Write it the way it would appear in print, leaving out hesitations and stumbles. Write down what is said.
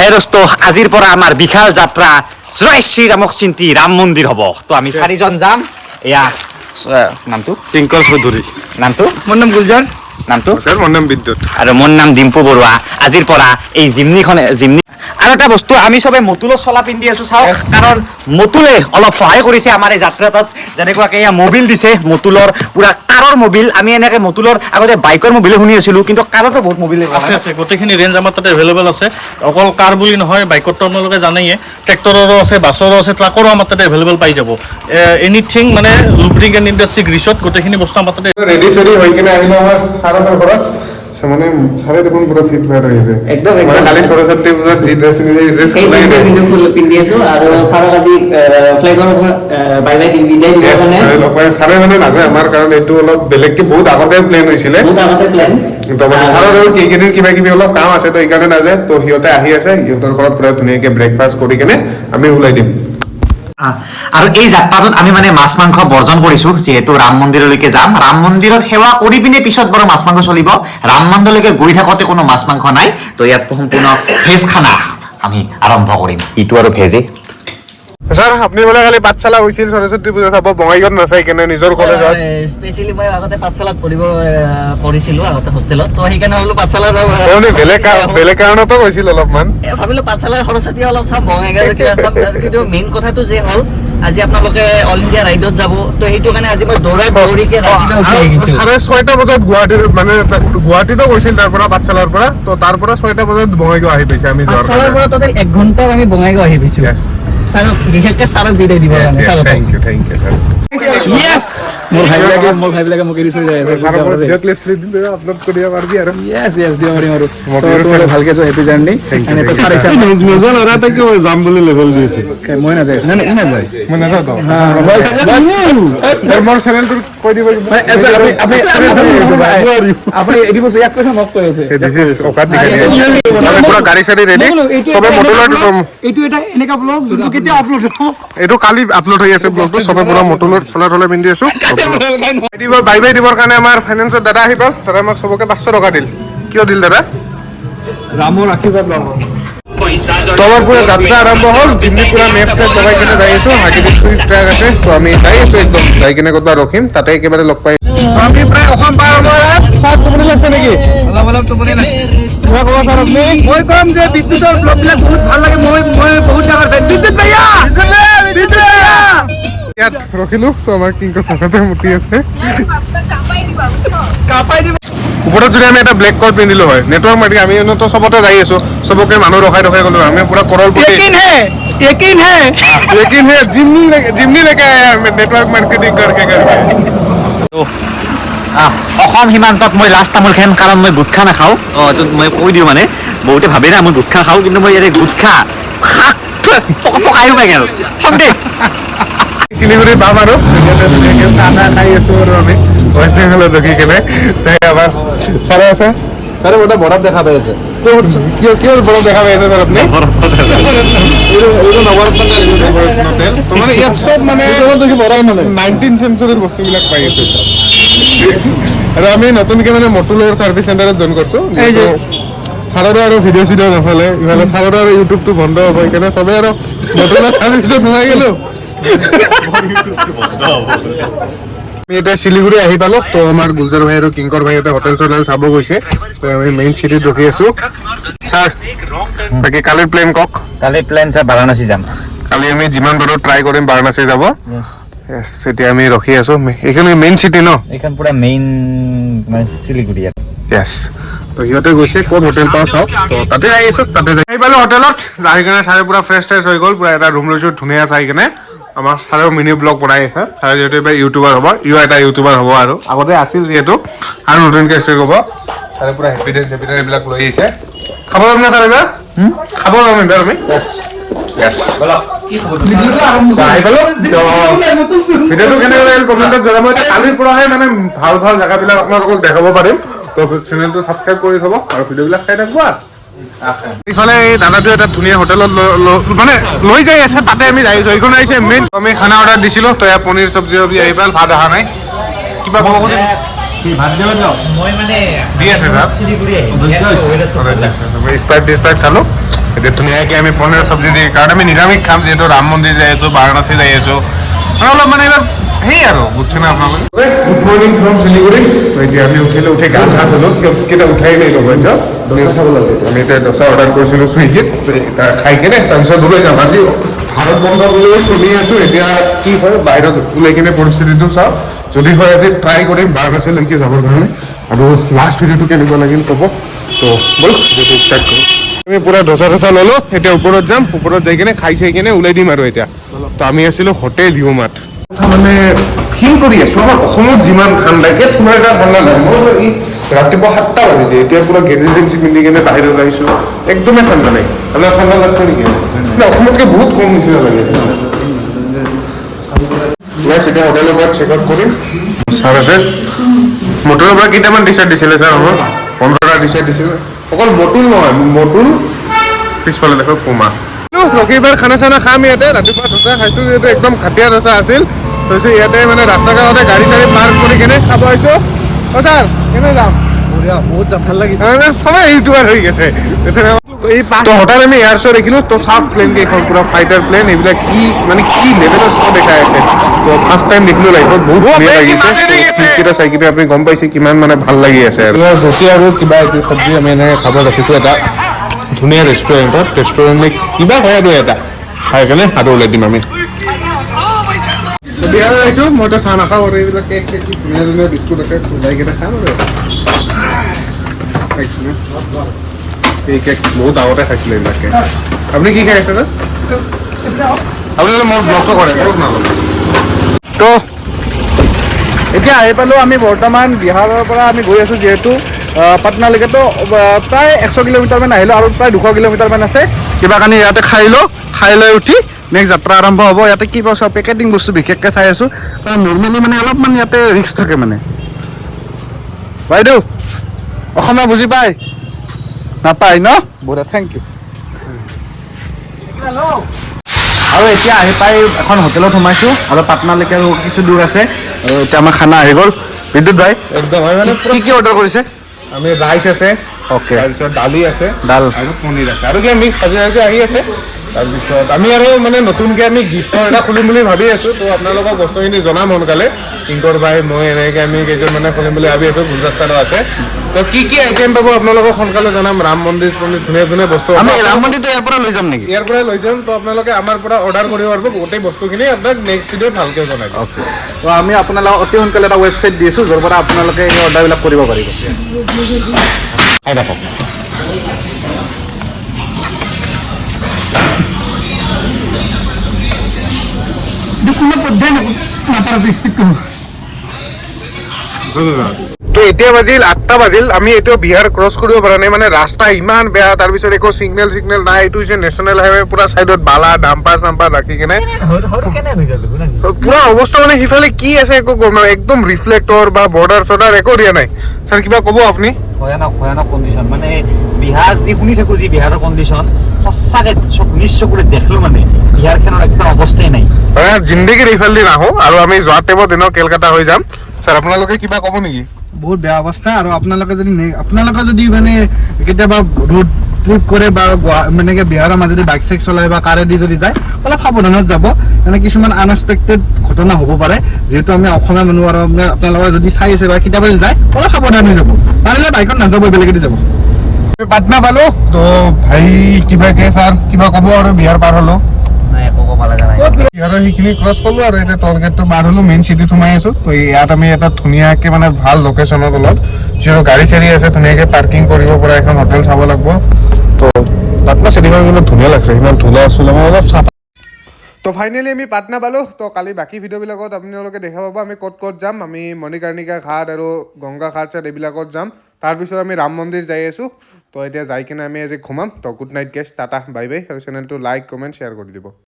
হে দোস্ত আজিৰ পৰা আমাৰ বিশাল যাত্ৰা জয় শ্ৰীৰামক চিন্তি ৰাম মন্দিৰ হ'ব তো আমি চাৰিজন যাম এয়া নামটো টিংকল চৌধুৰী নামটো মোৰ নাম গুলজাৰ নামটো স্যাৰ মোৰ নাম বিদ্যুৎ আৰু মোৰ নাম ডিম্পু বৰুৱা আজিৰ পৰা এই জিমনিখনে আৰু এটা বস্তু আমি সবে মতুলৰ চলা পিন্ধি আছো চাওক কাৰণ মতুলে অলপ সহায় কৰিছে আমাৰ এই যাত্ৰাটোত যেনেকুৱাকে এয়া মোবিল দিছে মতুলৰ পুৰা কাৰৰ মোবিল আমি এনেকে মতুলৰ আগতে বাইকৰ মোবিল শুনি আছিলো কিন্তু কাৰতো বহুত মোবিল আছে আছে গোটেইখিনি ৰেঞ্জ আমাৰ তাতে এভেইলেবল আছে অকল কাৰ বুলি নহয় বাইকতো আপোনালোকে জানেয়ে ট্ৰেক্টৰৰো আছে বাছৰো আছে ট্ৰাকৰো আমাৰ তাতে এভেইলেবল পাই যাব এনিথিং মানে লুব্ৰিকেণ্ট ইণ্ডাষ্ট্ৰি গ্ৰীচত গোটেইখিনি বস্তু আমাৰ তাতে ৰেডি চেডি হৈ কিনে আহিলো আমাৰ ছাৰৰ ঘৰত মানে ছাৰে দেখোন পুৰা ফিট হৈ আছে একদম মানে খালি সৰস্বতী পূজাত যি ড্ৰেছ পিন্ধি ড্ৰেছ পিন্ধি আছো আৰু ছাৰক আজি ফ্লেগৰ বাই বাই বিদায় দিবৰ কাৰণে ছাৰে মানে নাযায় আমাৰ কাৰণ এইটো অলপ বেলেগকে বহুত আগতে প্লেন হৈছিলে তো মানে ছাৰৰ আৰু কেইদিন কিবা কিবি অলপ কাম আছে তো এইকাৰণে নাযায় তো সিহঁতে আহি আছে সিহঁতৰ ঘৰত পুৰা ধুনীয়াকে ব্ৰেকফাষ্ট কৰি কিনে আমি ওলাই দিম আৰু এই যাত্ৰাটোত আমি মানে মাছ মাংস বৰ্জন কৰিছো যেহেতু ৰাম মন্দিৰলৈকে যাম ৰাম মন্দিৰত সেৱা কৰি পিনে পিছত বাৰু মাছ মাংস চলিব ৰাম মন্দিৰলৈকে গৈ থাকোতে কোনো মাছ মাংস নাই তো ইয়াত সম্পূৰ্ণ ভেজ খানা আমি আৰম্ভ কৰিম ইটো আৰু ভেজে ছাৰ আপুনি বোলে খালি পাঠশালা গৈছিল সৰস্বতী পূজা চাব বঙাইগাঁৱত নাচাই কেনে নিজৰ কলেজত স্পেচিয়েলি মই আগতে পাঠশালাত পঢ়িছিলো আগতে হোষ্টেলত তো সেইকাৰণে ভাবিলো পাঠশালাৰ বেলেগ কাৰণতো গৈছিল অলপমান ভাবিলো পাঠশালাৰ সৰস্বতী অলপ চাম বঙাইগাঁৱৰ কিবা চাম কিন্তু মেইন কথাটো যে হ'ল আজি আপোনালোকে অল ইণ্ডিয়া ৰাইডত যাব তো সেইটো কাৰণে আজি মই দৌৰিকে ৰাতিপুৱা উঠি আহিছোঁ 6:30 বজাত গুৱাহাটীতো গৈছিল তাৰ পৰা পাঠশালাৰ পৰা তো তাৰ পৰা 6টা বজাত বঙাইগাঁও আহি পাইছে আমি পাঠশালাৰ পৰা তাতে 1 ঘণ্টাত আমি বঙাইগাঁও আহি পাইছোঁ ছাৰক বিশেষকৈ ছাৰক বিদায় দিব কাৰণে ছাৰক থেংক ইউ ইয়েস মোৰ ভাইবিলাকে মোক এৰি থৈ যায় আছে আপলোড কৰিব পাৰিবি আৰু ইয়েস দিব পাৰিম আৰু তোমালোকে ভালকে যোৱা হেপী জাৰ্নি এনে তো ছাৰ নজন আৰু এটা কিয় যাম বুলি লেভেল দি আছে মই নাযায় ই নাযায় মই নাজানো মোৰ চেনেলটো কৈ দিব আপুনি এদিন বস্তু ইয়াক কৈছে মোক কৈ আছে পুৰা গাড়ী চাড়ী ৰেডি সবে মটুলৰ এইটো এটা এনেকা ব্লগ যোনটো কেতিয়া আপলোড হ'ব এইটো কালি আপলোড হৈ আছে ব্লগটো সবে পুৰা মটুলৰ ফলা পিন্ধি আছো বাই বাই দিবৰ কাৰণে আমাৰ ফাইনেন্সৰ দাদা আহি পাল দাদা আমাক সবকে 500 টকা দিল কিয় দিল দাদা ৰামৰ আশীৰ্বাদ ল'ব তো আমাৰ পুৰা যাত্ৰা আৰম্ভ হ'ল দিল্লী পুৰা মেপ চেপ লগাই কিনে যাই আছো হাতীবিল ট্ৰেক আছে তো আমি যাই আছো একদম যাই কিনে ক'ৰবাত ৰখিম তাতে একেবাৰে লগ পাই আমি প্ৰায় অসম পাৰ হোৱাৰ চাৰ টোপনি লাগছে নেকি অলপ টোপনি নাই কিবা ক'ব ছাৰ আপুনি মই ক'ম যে বিদ্যুতৰ ব্লগবিলাক বহুত ভাল লাগে মই বহুত ডাঙৰ ফেন বিদ্যুৎ ভাইয়া ইয়াত ৰখিলো তো আমাৰ কিংকো চাকাতে মুতি আছে কাপাই দিব ওপৰত যদি আমি এটা ব্লেক কোট পিন্ধিলো হয় নেটৱৰ্ক মাৰ্কেটিং আমি তো সবতে যাই আছো সবকে মানুহ ৰখাই গ'লো আমি পুৰা কৰলপতি यकीन है जिमनी लेके आया है नेटवर्क मार्केटिंग करके অসম সীমান্তত মই লাষ্ট তামোল খাম কাৰণ মই গুটখা নাখাওঁ এইটো মই কৈ দিওঁ মানে বহুতে ভাবে না মই গুটখা খাওঁ কিন্তু মই ইয়াতে গুটখা পকাইও পাই গ'ল সন্দেহ শিলিগুৰি পাম আৰু চাহ খাই আছো আৰু আমি ৱেষ্ট বেংগলত ৰখি কেনে আমাৰ চাৰে আছে তাৰে মোটা বৰফ দেখা পাই আছে কিয় বৰফ দেখা পাই আছে ছাৰ আপুনি মানে ইয়াত চব মানে 19th চেঞ্চুৰীৰ বস্তুবিলাক পাই আছে আৰু আমি নতুনকে মানে মটুলৰ চাৰ্ভিচ চেণ্টাৰত জইন কৰিছো ছাৰৰো আৰু ভিডিঅ' চিডিঅ' নাফালে ইফালে ছাৰৰো আৰু ইউটিউবটো বন্ধ হ'ব সেইকাৰণে চবেই আৰু মটুলৰ চাৰ্ভিচত সোমাই গ'লো আমি এতিয়া শিলিগুৰি আহি পালো তো আমাৰ গুলজাৰ ভাই আৰু কিংকৰ ভাই এটা হোটেল চটেল চাব গৈছে তো আমি মেইন চিটিত ৰখি আছো ছাৰ বাকী কালিৰ প্লেন কওক কালি প্লেন ছাৰ বাৰাণসী যাম কালি আমি যিমান পাৰো ট্ৰাই কৰিম বাৰাণসী যাব এতিয়া আমি ৰখি আছো এইখন মেইন চিটি ন এইখন পুৰা মেইন মানে শিলিগুৰি য়েছ তো সিহঁতে গৈছে ক'ত হোটেল পাওঁ চাওক তো তাতে আহি আছো তাতে যাই পালো হোটেলত আহি কিনে ছাৰে পুৰা ফ্ৰেছ ট্ৰেছ হৈ গ'ল পুৰা এটা ৰুম লৈছো ধুনীয়া চাই কিনে আমাৰ ছাৰেও মিনি ব্লগ বনাই আছে ছাৰে যিহেতু এইবাৰ ইউটিউবাৰ হ'ব এটা ইউটিউবাৰ হ'ব আৰু আগতে আছিল যিহেতু আৰু নতুনকৈ ষ্টাৰ্ট কৰিব ছাৰে পুৰা হেপিডেন্স এইবিলাক লৈ আহিছে খাব যাম না ছাৰ এইবাৰ খাব যাম এইবাৰ আমি আহি পালো ভিডিঅ'টো কেনেকৈ লাগিল কমেণ্টত জনাব কালিৰ পৰাহে মানে ভাল ভাল জেগাবিলাক আপোনালোকক দেখাব পাৰিম তো চেনেলটো ছাবস্ক্ৰাইব কৰি থ'ব আৰু ভিডিঅ'বিলাক চাই থাকিব ইফালে এই দাদাটো এটা ধুনীয়া হোটেলত মানে লৈ যাই আছে তাতে আমি যাই আছো এইখন আহিছে মেইন আমি খানা অৰ্ডাৰ দিছিলো তো ইয়াৰ পনীৰ চব্জি আহি পাল ভাত অহা নাই কিবা ক'ব খুজিম ভাত দিব মই মানে দি আছে ছাৰ শিলিগুৰি স্প্ৰাইট খালো এতিয়া ধুনীয়াকৈ আমি পনীৰ চব্জি দি, কাৰণ আমি নিৰামিষ খাম যিহেতু ৰাম মন্দিৰ যাই আছোঁ, বাৰাণসী যাই আছোঁ, অলপ মানে এইবাৰ সেই আৰু বুজিছেনে আপোনালোকে। Good morning from Siliguri. তো এতিয়া আমি উঠি গা চা ধুলোঁ, কেইটা উঠাই নাই ৰ'ব এতিয়া দোচা খাব লাগে। আমি এতিয়া দোচা অৰ্ডাৰ কৰিছিলোঁ চুইগিত, খাই কেনে তাৰপিছত ওলাই যাম। আজি ভাৰত বন্ধ বুলি শুনি আছোঁ, এতিয়া কি হয় বাহিৰত ওলাই কিনে পৰিস্থিতিটো চাওঁ, যদি হয় আজি ট্ৰাই কৰিম বাৰাণসীলৈকে যাবৰ কাৰণে। আৰু লাষ্ট ভিডিঅ'টো কেনেকুৱা লাগিল ক'ব। তো ব'ল ভিডিঅ'টো ষ্টাৰ্ট কৰোঁ। আমি পুৰা ধোচা ল'লোঁ, এতিয়া ওপৰত যাম, ওপৰত যাই কিনে খাই চাই কিনে ওলাই দিম আৰু এতিয়া। তো আমি আছিলোঁ হোটেল হিউমাত। মানে ফিল কৰি আছোঁ আমাৰ অসমত যিমান ঠাণ্ডা, ইয়াত তোমাৰ এটা ঠাণ্ডা নাই। মই এই ৰাতিপুৱা 7টা বাজিছে, এতিয়া পুৰা গেঞ্জি চেঞ্জি পিন্ধি কিনে বাহিৰত আহিছোঁ, একদমেই ঠাণ্ডা নাই। আপোনাৰ ঠাণ্ডা লাগছে নেকি? মানে অসমতকৈ বহুত কম নিচিনা লাগি আছে। এতিয়া হোটেলৰ পৰা চেক আউট কৰিম। ছাৰ আছে, মটৰৰ পৰা কেইটামান টি চাৰ্ট দিছিলে ছাৰ? হ'ব 15টা টি চাৰ্ট দিছিলে। অকল মটুল নহয়, মটুল পিছফালে দেখো পুমা। ৰবিবাৰ খানা চানা খাম ইয়াতে। ৰাতিপুৱা ধোচা খাইছোঁ যিহেতু একদম ঘাটিয়া ধোচা আছিল, তাৰপিছত ইয়াতে মানে ৰাস্তা কাষতে গাড়ী চাড়ী পাৰ্ক কৰি কেনে খাব আহিছোঁ। অ' ছাৰ কেনে যাম? বহুত ভাল লাগিছে। সবাই ইউটিউবাৰ হৈ গৈছে। এই হঠাৎ আমি এয়াৰ শ্ব' দেখিলোঁ, তো চাওক প্লেন কেইখন পুৰা ফাইটাৰ প্লেন, এইবিলাক কি মানে কি লেভেলৰ শ্ব' দেখাই আছে। তো ফাৰ্ষ্ট টাইম দেখিলোঁ লাইফত, বহুত ধুনীয়া লাগিছে। ফিল্ডকেইটা চাই কিনে আপুনি গম পাইছে কিমান মানে ভাল লাগি আছে। আৰু ৰুটি আৰু কিবা এইটো চব্জি আমি এনেকৈ খাব ৰাখিছোঁ এটা ধুনীয়া ৰেষ্টুৰেণ্টত। ৰেষ্টুৰেণ্ট কিবা হয় আৰু এটা খাই কেনে আৰু ওলাই দিম আমি। বিহাৰ আহিছোঁ, মইতো চাহ নাখাওঁ আৰু এইবিলাক কেক চেক ধুনীয়া ধুনীয়া বিস্কুট আছে, ওলাই কেনে খাম আৰু এই কেক বহুত আগতে খাইছিলোঁ এইবিলাক কেক। আপুনি কি খাই আছে? আপুনি মোৰ ব্লগটো কৰে তো এতিয়া আহি পালোঁ আমি বৰ্তমান বিহাৰৰ পৰা আমি গৈ আছোঁ যিহেতু পাটনালৈকেতো প্ৰায় 100 কিলোমিটাৰমান আহিলোঁ আৰু প্ৰায় 200 কিলোমিটাৰমান আছে। কিবা কানি ইয়াতে খাই লৈ উঠি নেক্সট যাত্ৰা আৰম্ভ হ'ব। ইয়াতে কি পাওঁ চাওঁ, পেকেটিং বস্তু বিশেষকৈ চাই আছোঁ, কাৰণ নৰ্মেলি মানে অলপমান ইয়াতে ৰিস্ক থাকে মানে। বাইদেউ অসমীয়া বুজি পায়? নাপায় ন? বঢ়িয়া, থেংক ইউ। আৰু এতিয়া আহি পাই এখন হোটেলত সোমাইছোঁ আৰু পাটনালৈকে আৰু কিছু দূৰ আছে। আৰু এতিয়া আমাৰ খানা আহি গ'ল। বিদ্যুৎ ভাই একদম হয় মানে কি অৰ্ডাৰ কৰিছে? আমি ৰাইচ আছে, অ'কে, তাৰপিছত দালি আছে, ডাল আৰু পনীৰ আছে, আৰু কিবা মিক্স ভাজি ভাজি আহি আছে। তাৰপিছত আমি আৰু মানে নতুনকৈ আমি গিফ্টৰ এটা খুলিম বুলি ভাবি আছোঁ। তো আপোনালোকক বস্তুখিনি জনাম সোনকালে। কিংকৰ ভাই মই এনেকৈ আমি কেইজনমানে খুলিম বুলি ভাবি আছোঁ। গুজৰাট ছাৰো আছে। তো কি আইটেম পাব আপোনালোকক সোনকালে জনাম। ৰাম মন্দিৰ ধুনীয়া ধুনীয়া বস্তু আমি ৰাম মন্দিৰটো ইয়াৰ পৰা লৈ যাম নেকি? ইয়াৰ পৰাই লৈ যাম। তো আপোনালোকে আমাৰ পৰা অৰ্ডাৰ কৰিব পাৰিব গোটেই বস্তুখিনি, আপোনাক নেক্সট ভিডিঅ'ত ভালকৈ জনাই দিম। তো আমি আপোনালোকক অতি সোনকালে এটা ৱেবছাইট দি আছোঁ, য'ৰ পৰা আপোনালোকে এই অৰ্ডাৰবিলাক কৰিব পাৰিব। খাই থাকক। তো এতিয়া বাজিল 8টা বাজিল, আমি এতিয়া বিহাৰ ক্ৰছ কৰিব পৰা নাই, মানে ৰাস্তা ইমান বেয়া, তাৰপিছত একো চিগনেল নাই। এইটো হৈছে নেশ্যনেল হাইৱে, পুৰা চাইডত বালা ডাম্পাৰ চাম্পাৰ ৰাখি কেনে পুৰা অৱস্থা মানে সিফালে কি আছে একো গম নাপায়। একদম ৰিফ্লেক্টৰ বা বৰ্ডাৰ চৰ্ডাৰ একো দিয়া নাই। ছাৰ কিবা ক'ব আপুনি? ভয়ানক কণ্ডিশ্যন, মানে বিহাৰ যি শুনি থাকোঁ, যি বিহাৰৰ কণ্ডিশ্যন সঁচাকৈ নিজ চকুৰে দেখিলোঁ, মানে বিহাৰখনৰ একদম অৱস্থাই নাই। জিন্দগীৰ এইফালেদি নাহোঁ, আৰু আমি যোৱা টাইমত এনেও কেলকাতা হৈ যাম। ছাৰ আপোনালোকে কিবা ক'ব নেকি? বহুত বেয়া অৱস্থা। আৰু আপোনালোকে যদি মানে কেতিয়াবা ৰোড ট্ৰিপ কৰে বা মানে বিহাৰৰ মাজেদি বাইক চাইক চলাই বা কাৰেদি যদি যায়, অলপ সাৱধানত যাব। মানে কিছুমান আনএক্সপেক্টেড ঘটনা হ'ব পাৰে, যিহেতু আমি অসমীয়া মানুহ। আৰু আপোনালোকে যদি চাই আছে বা কেতিয়াবা যদি যায়, অলপ সাৱধান হৈ যাব। পাৰিলে বাইকত নাযাব, বেলেগেদি যাব। পাটনা পালোঁ। তো ভাই কিবা ছাৰ কিবা ক'ব আৰু বিহাৰ পাৰ হ'লোঁ? নাই, একো ক'ব লগা নাই। বিহাৰৰ সেইখিনি ক্ৰছ কৰিলোঁ আৰু এতিয়া টল গেটটো পাৰ হ'লোঁ, মেইন চিটিত সোমাই আছোঁ। তো ইয়াত আমি এটা ধুনীয়াকৈ মানে ভাল লোকেশ্যনত অলপ যিহেতু গাড়ী চাড়ী আছে, ধুনীয়াকৈ পাৰ্কিং কৰিব পৰা এখন হোটেল চাব লাগিব। তো পাটনা চিটিখন কিন্তু ধুনীয়া লাগিছে, সিমান ধূলা আছিলে মানে অলপ চাফা। তো ফাইনেলি আমি পাটনা পালোঁ। তো কালি বাকী ভিডিঅ'বিলাকত আপোনালোকে দেখা পাব আমি ক'ত যাম। আমি মণিকৰ্ণিকা ঘাট আৰু গংগা ঘাট চাট এইবিলাকত যাম। তাৰপিছত আমি ৰাম মন্দিৰ যাই আছোঁ। তো এতিয়া যাই কিনে আমি আজি ঘুমাম। তো good night gas, tata bye bye. আৰু চেনেলটো লাইক কমেণ্ট শ্বেয়াৰ কৰি দিব।